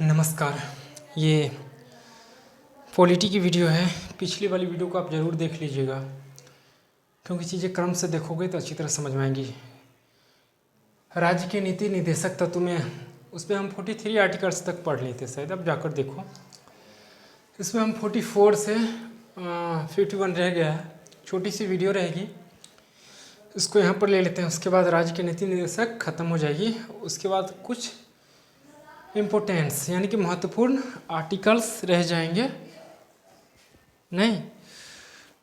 नमस्कार। ये पॉलिटी की वीडियो है। पिछली वाली वीडियो को आप ज़रूर देख लीजिएगा, क्योंकि चीज़ें क्रम से देखोगे तो अच्छी तरह समझ में आएंगी। राज्य के नीति निदेशक तत्व में उस पर हम 43 आर्टिकल्स तक पढ़ लेते शायद, अब जाकर देखो। इसमें हम 44 से 51 रह गया है, छोटी सी वीडियो रहेगी, इसको यहाँ पर ले लेते हैं। उसके बाद राज्य के नीति निदेशक खत्म हो जाएगी। उसके बाद कुछ इम्पोर्टेंस यानी कि महत्वपूर्ण आर्टिकल्स रह जाएंगे, नहीं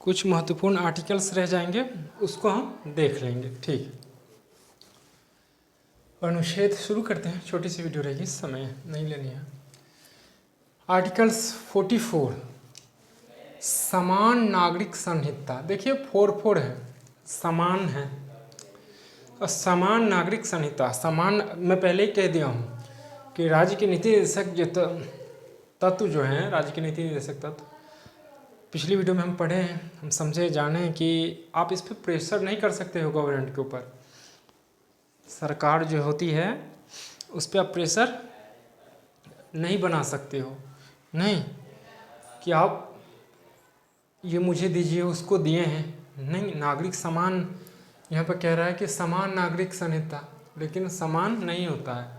कुछ महत्वपूर्ण आर्टिकल्स रह जाएंगे, उसको हम देख लेंगे। ठीक, अनुच्छेद शुरू करते हैं। छोटी सी वीडियो रहेगी, समय नहीं लेनी है। आर्टिकल्स 44 समान नागरिक संहिता। देखिए 44 है, समान है और समान नागरिक संहिता। समान मैं पहले ही कह दिया हूँ कि राज्य के नीति निदेशक जो तत्व जो हैं, राज्य के नीति निदेशक तत्व पिछली वीडियो में हम पढ़े हैं, हम समझे जाने कि आप इस पर प्रेशर नहीं कर सकते हो गवर्नमेंट के ऊपर। सरकार जो होती है उस पर आप प्रेशर नहीं बना सकते हो, नहीं कि आप ये मुझे दीजिए उसको दिए हैं, नहीं। नागरिक समान यहाँ पर कह रहा है कि समान नागरिक संहिता, लेकिन समान नहीं होता है।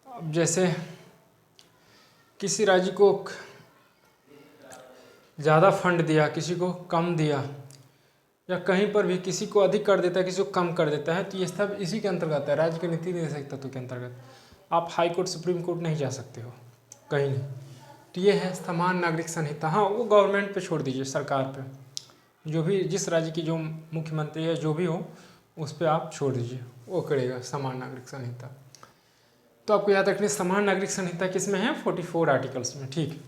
अब जैसे किसी राज्य को ज़्यादा फंड दिया, किसी को कम दिया, या कहीं पर भी किसी को अधिक कर देता है, किसी को कम कर देता है, तो ये सब इसी के अंतर्गत है, राज्य के नीति निदेशक तत्व के अंतर्गत। आप हाई कोर्ट सुप्रीम कोर्ट नहीं जा सकते हो, कहीं नहीं। तो ये है समान नागरिक संहिता। हाँ, वो गवर्नमेंट पे छोड़ दीजिए, सरकार पे, जो भी जिस राज्य की जो मुख्यमंत्री है जो भी हो उस पर आप छोड़ दीजिए, वो करेगा समान नागरिक संहिता। तो आपको याद रखनी समान नागरिक संहिता किस में है? 44 आर्टिकल्स में। ठीक,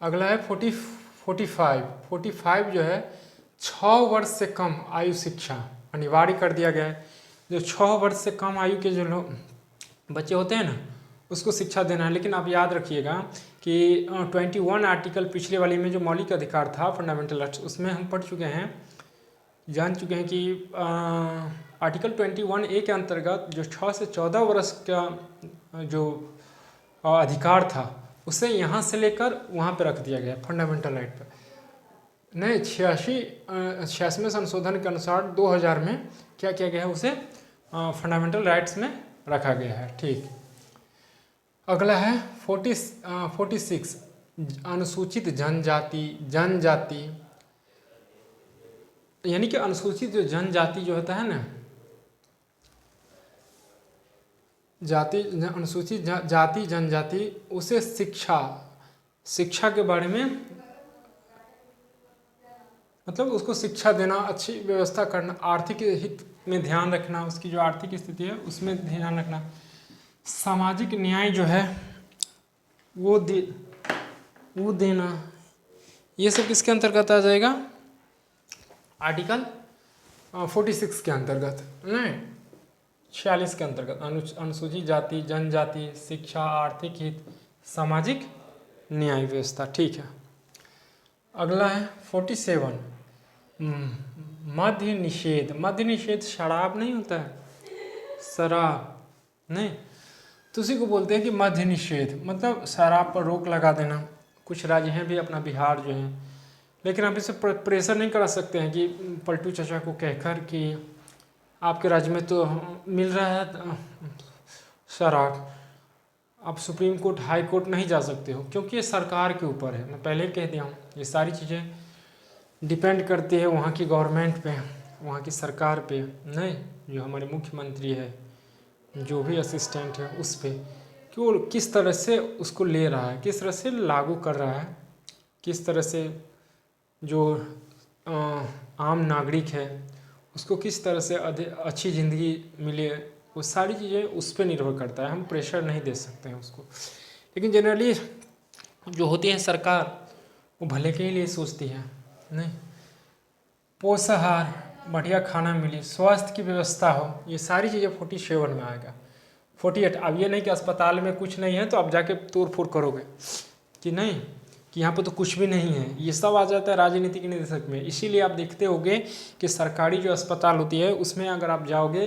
अगला है 45 जो है 6 वर्ष से कम आयु शिक्षा अनिवार्य कर दिया गया है। जो 6 वर्ष से कम आयु के जो लोग बच्चे होते हैं ना, उसको शिक्षा देना है। लेकिन आप याद रखिएगा कि 21 आर्टिकल पिछले वाली में जो मौलिक अधिकार था, फंडामेंटल राइट्स, उसमें हम पढ़ चुके हैं, जान चुके हैं कि आर्टिकल 21A के अंतर्गत जो 6 से 14 वर्ष का जो अधिकार था उसे यहाँ से लेकर वहाँ पे रख दिया गया फंडामेंटल राइट पर। नहीं, 86वें संशोधन के अनुसार 2000 में क्या किया गया है, उसे फंडामेंटल राइट्स में रखा गया है। ठीक, अगला है 46 अनुसूचित जनजाति यानी कि अनुसूचित जो जनजाति जो होता है ना, अनुसूचित जाति जनजाति, उसे शिक्षा के बारे में, मतलब उसको शिक्षा देना, अच्छी व्यवस्था करना, आर्थिक हित में ध्यान रखना, उसकी जो आर्थिक स्थिति है उसमें ध्यान रखना, सामाजिक न्याय जो है वो देना, ये सब किसके अंतर्गत आ जाएगा? आर्टिकल 46 के अंतर्गत, नहीं 46 के अंतर्गत। अनुसूचित जाति जनजाति, शिक्षा, आर्थिक हित, सामाजिक न्याय व्यवस्था। ठीक है, अगला है 47 मद्य निषेध। मद्य निषेध शराब नहीं होता है, शराब नहीं, तो उसी को बोलते हैं कि मद्य निषेध, मतलब शराब पर रोक लगा देना। कुछ राज्य हैं भी, अपना बिहार जो है, लेकिन आप इसे प्रेशर नहीं करा सकते हैं कि पलटू चाचा को कहकर कि आपके राज्य में तो मिल रहा है शराब, आप सुप्रीम कोर्ट हाई कोर्ट नहीं जा सकते हो, क्योंकि ये सरकार के ऊपर है। मैं पहले ही कह दिया हूँ, ये सारी चीज़ें डिपेंड करती है वहाँ की गवर्नमेंट पे, वहाँ की सरकार पे, नहीं जो हमारे मुख्यमंत्री है, जो भी असिस्टेंट है उस पर, कि वो किस तरह से उसको ले रहा है, किस तरह से लागू कर रहा है, किस तरह से जो आम नागरिक है उसको किस तरह से अच्छी ज़िंदगी मिले, वो सारी चीज़ें उस पर निर्भर करता है। हम प्रेशर नहीं दे सकते हैं उसको। लेकिन जनरली जो होती है सरकार, वो भले के लिए सोचती है, नहीं पोषाहार, बढ़िया खाना मिले, स्वास्थ्य की व्यवस्था हो, ये सारी चीज़ें 47 में आएगा। 48, अब ये नहीं कि अस्पताल में कुछ नहीं है तो आप जाके तोड़ फोड़ करोगे, कि नहीं कि यहाँ पर तो कुछ भी नहीं है, ये सब आ जाता है राजनीतिक निदेशक में। इसीलिए आप देखते होंगे कि सरकारी जो अस्पताल होती है उसमें अगर आप जाओगे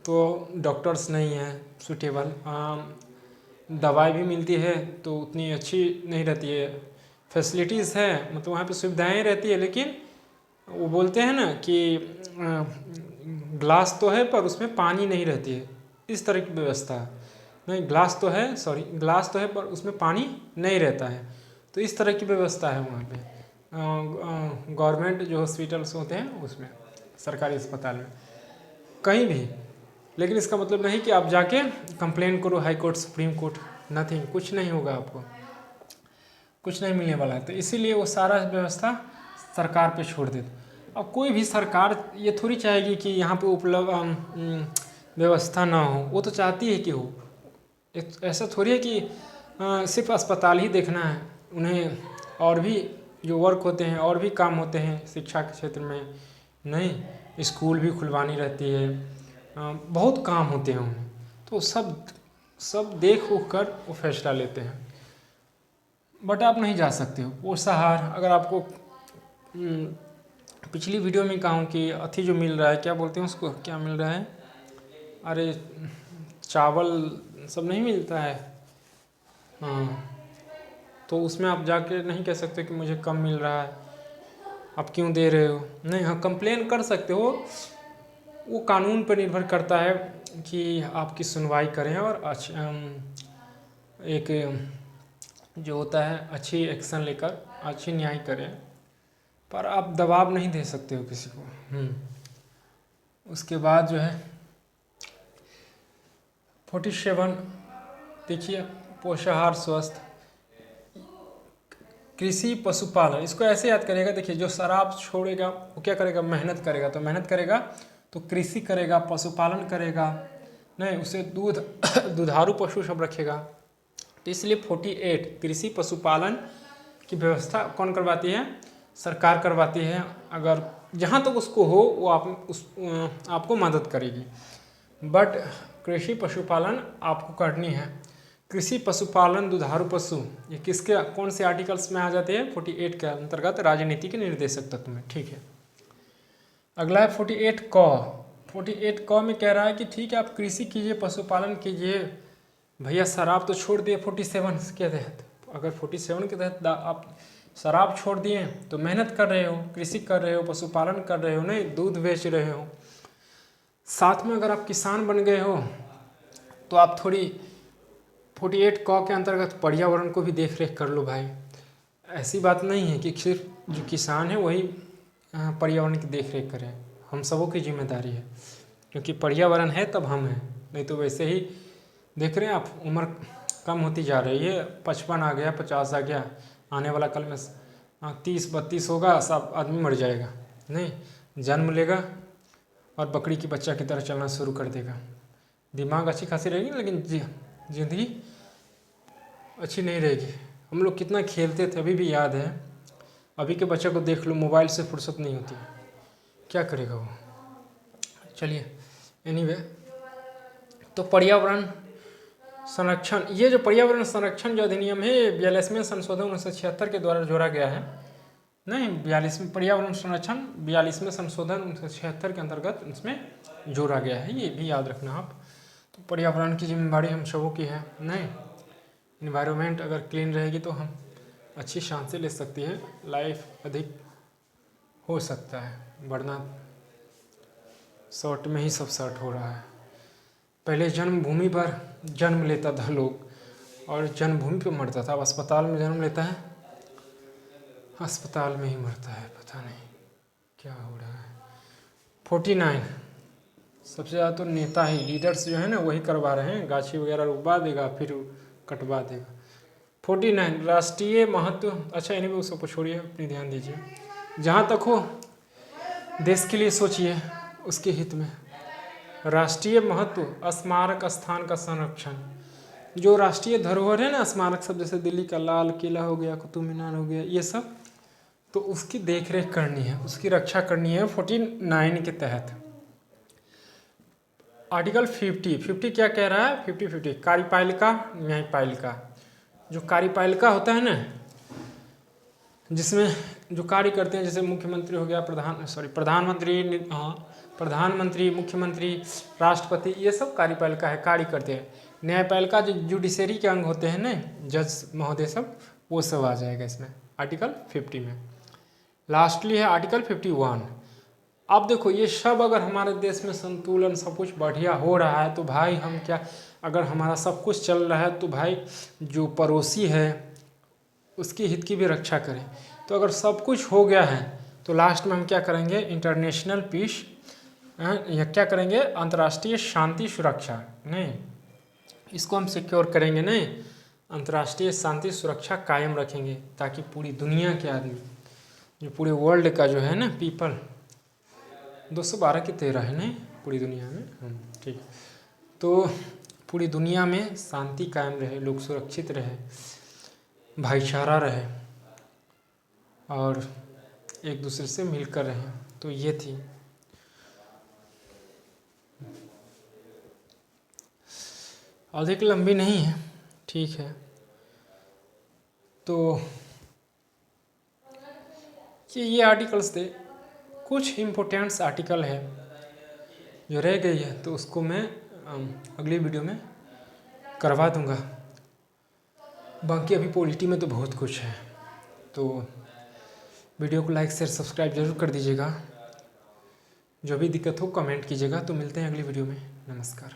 तो डॉक्टर्स नहीं हैं सूटेबल, दवाई भी मिलती है तो उतनी अच्छी नहीं रहती है। फैसिलिटीज़ है, मतलब वहाँ पे सुविधाएं रहती है, लेकिन वो बोलते हैं ना कि ग्लास तो है पर उसमें पानी नहीं रहती है, इस तरह की व्यवस्था है। नहीं, ग्लास तो है, सॉरी, ग्लास तो है पर उसमें पानी नहीं रहता है, तो इस तरह की व्यवस्था है वहाँ पे गवर्नमेंट जो हॉस्पिटल्स होते हैं उसमें, सरकारी अस्पताल में, कहीं भी। लेकिन इसका मतलब नहीं कि आप जाके कंप्लेन करो high court, supreme court, nothing, कुछ नहीं होगा, आपको कुछ नहीं मिलने वाला है। तो इसीलिए वो सारा व्यवस्था सरकार पे छोड़ देते। अब कोई भी सरकार ये थोड़ी चाहेगी कि यहाँ पे उपलब्ध व्यवस्था ना हो, वो तो चाहती है कि हो। ऐसा थोड़ी है कि सिर्फ अस्पताल ही देखना है उन्हें, और भी जो वर्क होते हैं और भी काम होते हैं शिक्षा के क्षेत्र में, नहीं, स्कूल भी खुलवानी रहती है, बहुत काम होते हैं उन्हें, तो सब देख उख कर वो फैसला लेते हैं। बट आप नहीं जा सकते हो पोषाहार। अगर आपको पिछली वीडियो में कहूँ कि अथी जो मिल रहा है, क्या बोलते हैं उसको, क्या मिल रहा है, अरे चावल सब नहीं मिलता है, हाँ, तो उसमें आप जाके नहीं कह सकते कि मुझे कम मिल रहा है, आप क्यों दे रहे हो, नहीं, हाँ कंप्लेन कर सकते हो। वो कानून पर निर्भर करता है कि आपकी सुनवाई करें और एक जो होता है अच्छी एक्शन लेकर अच्छी न्याय करें, पर आप दबाव नहीं दे सकते हो किसी को। उसके बाद जो है 47 देखिए, पोषाहार, स्वस्थ, कृषि, पशुपालन, इसको ऐसे याद करेगा। देखिए, जो शराब छोड़ेगा वो क्या करेगा, मेहनत करेगा, तो मेहनत करेगा तो कृषि करेगा, पशुपालन करेगा, नहीं, उसे दुधारू पशु सब रखेगा। तो इसलिए 48 कृषि पशुपालन की व्यवस्था कौन करवाती है, सरकार करवाती है। अगर जहाँ तक उसको हो वो आपको मदद करेगी, बट कृषि पशुपालन आपको करनी है। कृषि पशुपालन दुधारू पशु, ये किसके कौन से आर्टिकल्स में आ जाते हैं, 48 के अंतर्गत, राजनीति के निर्देशक तत्व में, ठीक है। अगला है 48 क। 48 क में कह रहा है कि ठीक है, आप कृषि कीजिए, पशुपालन कीजिए, भैया शराब तो छोड़ दिए 47 के तहत। अगर 47 के तहत आप शराब छोड़ दिए तो मेहनत कर रहे हो, कृषि कर रहे हो, पशुपालन कर रहे हो, नहीं, दूध बेच रहे हो, साथ में अगर आप किसान बन गए हो तो आप थोड़ी 48 क के अंतर्गत पर्यावरण को भी देख रेख कर लो भाई। ऐसी बात नहीं है कि सिर्फ जो किसान है वही पर्यावरण की देख रेख करें, हम सबों की जिम्मेदारी है, क्योंकि पर्यावरण है तब हम हैं, नहीं तो वैसे ही देख रहे हैं आप, उम्र कम होती जा रही है, 55 आ गया, 50 आ गया, आने वाला कल में 30-32 होगा, सब आदमी मर जाएगा, नहीं, जन्म लेगा और बकरी की बच्चा की तरह चलना शुरू कर देगा। दिमाग अच्छी खासी रहेगी लेकिन ज़िंदगी अच्छी नहीं रहेगी। हम लोग कितना खेलते थे, अभी भी याद है। अभी के बच्चे को देख लो, मोबाइल से फुर्सत नहीं होती, क्या करेगा वो। चलिए, एनीवे, तो पर्यावरण संरक्षण, ये जो पर्यावरण संरक्षण जो अधिनियम है 42वें संशोधन 1976 के द्वारा जोड़ा गया है, नहीं, 42वें पर्यावरण संरक्षण 42वें संशोधन 1976 के अंतर्गत इसमें जोड़ा गया है, ये भी याद रखना आप। तो पर्यावरण की जिम्मेदारी हम सबों की है, नहीं, इन्वायरमेंट अगर क्लीन रहेगी तो हम अच्छी सांसें ले सकती हैं, लाइफ अधिक हो सकता है, वरना शॉर्ट में ही सब शॉर्ट हो रहा है। पहले जन्मभूमि पर जन्म लेता था लोग और जन्मभूमि पर मरता था, अब अस्पताल में जन्म लेता है, अस्पताल में ही मरता है, पता नहीं क्या हो रहा है। 49 सबसे ज़्यादा तो नेता ही, लीडर्स जो है ना वही करवा रहे हैं, गाछी वगैरह रुकवा देगा फिर कटवा देगा। 49 राष्ट्रीय महत्व, अच्छा इन्हें भी उसको छोड़िए, अपनी ध्यान दीजिए, जहाँ तक हो देश के लिए सोचिए, उसके हित में। राष्ट्रीय महत्व स्मारक स्थान का संरक्षण, जो राष्ट्रीय धरोहर है ना, स्मारक सब, जैसे दिल्ली का लाल किला हो गया, कुतुब मीनार हो गया, ये सब, तो उसकी देख रेख करनी है, उसकी रक्षा करनी है 49 के तहत। आर्टिकल 50 क्या कह रहा है, 50 कार्यपालिका न्यायपालिका। जो कार्यपालिका होता है ना, जिसमें जो कार्य करते हैं, जैसे मुख्यमंत्री हो गया, प्रधानमंत्री, हाँ, प्रधानमंत्री, मुख्यमंत्री, राष्ट्रपति, ये सब कार्यपालिका है, कार्य करते हैं। न्यायपालिका जो जुडिशरी के अंग होते हैं ना, जज महोदय सब, वो सब आ जाएगा इसमें आर्टिकल 50 में। लास्टली है आर्टिकल 51। अब देखो ये सब अगर हमारे देश में संतुलन सब कुछ बढ़िया हो रहा है तो भाई हम क्या, अगर हमारा सब कुछ चल रहा है तो भाई जो पड़ोसी है उसकी हित की भी रक्षा करें। तो अगर सब कुछ हो गया है तो लास्ट में हम क्या करेंगे, इंटरनेशनल पीस, या क्या करेंगे, अंतर्राष्ट्रीय शांति सुरक्षा, नहीं इसको हम सिक्योर करेंगे, नहीं अंतर्राष्ट्रीय शांति सुरक्षा कायम रखेंगे, ताकि पूरी दुनिया के आदमी, जो पूरे वर्ल्ड का जो है ना पीपल, 212 की 13 है नहीं पूरी दुनिया में, ठीक। तो पूरी दुनिया में शांति कायम रहे, लोग सुरक्षित रहे, भाईचारा रहे और एक दूसरे से मिलकर रहे। तो ये थी। अधिक लंबी नहीं है, ठीक है। तो ये आर्टिकल्स थे, कुछ इम्पोर्टेंट्स आर्टिकल है जो रह गई है तो उसको मैं अगली वीडियो में करवा दूंगा। बाकी अभी पॉलिटी में तो बहुत कुछ है। तो वीडियो को लाइक शेयर सब्सक्राइब जरूर कर दीजिएगा। जो भी दिक्कत हो कमेंट कीजिएगा। तो मिलते हैं अगली वीडियो में। नमस्कार।